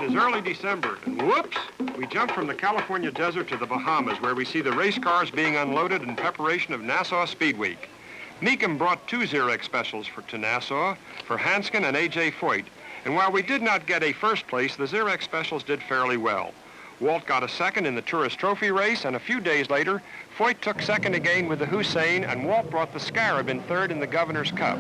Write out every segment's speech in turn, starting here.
is early December, and whoops, we jump from the California desert to the Bahamas, where we see the race cars being unloaded in preparation of Nassau Speed Week. Mecom brought 2 Zerex Specials to Nassau for Hansgen and A.J. Foyt, and while we did not get a first place, the Zerex Specials did fairly well. Walt got a second in the Tourist Trophy race, and a few days later, Foyt took second again with the Hussein, and Walt brought the Scarab in third in the Governor's Cup.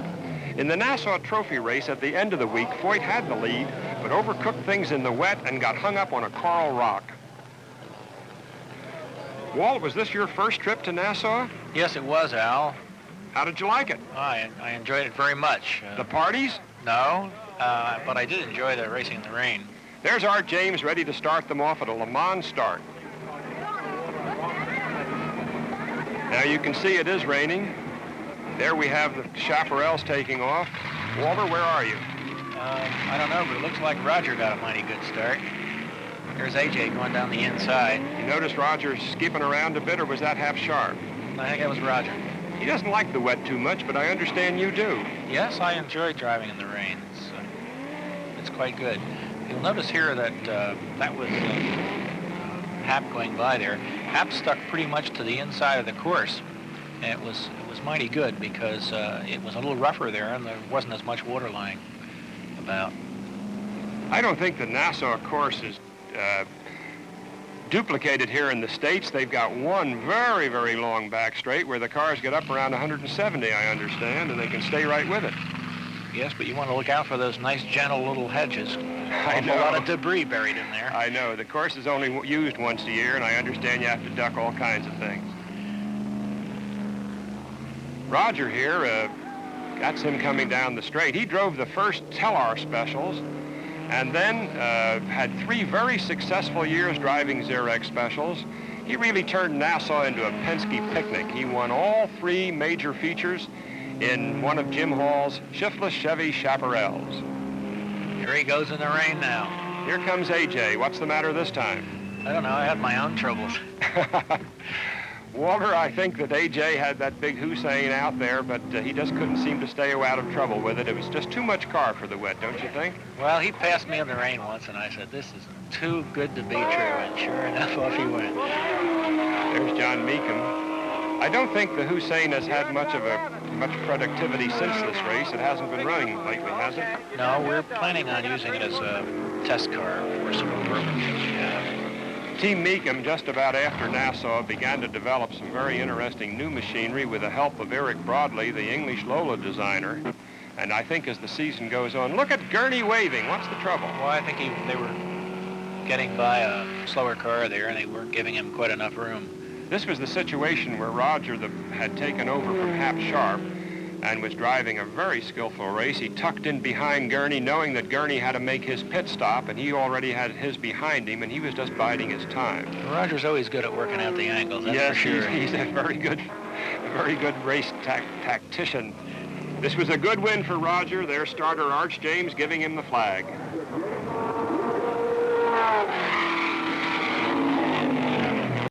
In the Nassau Trophy race at the end of the week, Foyt had the lead, but overcooked things in the wet and got hung up on a coral rock. Walt, was this your first trip to Nassau? Yes, it was, Al. How did you like it? I enjoyed it very much. The parties? No, but I did enjoy the racing in the rain. There's Art James ready to start them off at a Le Mans start. Now you can see it is raining. There we have the chaparrals taking off. Walter, where are you? I don't know, but it looks like Roger got a mighty good start. There's AJ going down the inside. You notice Roger skipping around a bit, or was that half sharp? I think that was Roger. He doesn't like the wet too much, but I understand you do. Yes, I enjoy driving in the rain. It's quite good. You'll notice here that that was Hap going by there. Hap stuck pretty much to the inside of the course. And it was mighty good because it was a little rougher there and there wasn't as much water lying about. I don't think the Nassau course is duplicated here in the States. They've got one very, very long back straight where the cars get up around 170, I understand, and they can stay right with it. Yes, but you want to look out for those nice, gentle little hedges. I know. A lot of debris buried in there. I know. The course is only used once a year, and I understand you have to duck all kinds of things. Roger here, that's him coming down the straight. He drove the first Telar Specials, and then had 3 very successful years driving Zerex Specials. He really turned Nassau into a Penske picnic. He won all 3 major features in one of Jim Hall's shiftless Chevy chaparrals. Here he goes in the rain now. Here comes AJ. What's the matter this time? I don't know. I had my own troubles. Walter, I think that AJ had that big Hussein out there, but he just couldn't seem to stay out of trouble with it. It was just too much car for the wet, don't you think? Well, he passed me in the rain once, and I said, this is too good to be true, and sure enough, off he went. There's John Mecom. I don't think the Hussein has had much productivity since this race. It hasn't been running lately, has it? No, we're planning on using it as a test car for some programs that we have. Team Mecom, just about after Nassau, began to develop some very interesting new machinery with the help of Eric Broadley, the English Lola designer. And I think as the season goes on, look at Gurney waving. What's the trouble? Well, I think they were getting by a slower car there, and they weren't giving him quite enough room. This was the situation where Roger had taken over from Hap Sharp and was driving a very skillful race. He tucked in behind Gurney, knowing that Gurney had to make his pit stop, and he already had his behind him, and he was just biding his time. Roger's always good at working out the angles, that's yes, for sure. He's a very good race tactician. This was a good win for Roger. Their starter, Arch James, giving him the flag.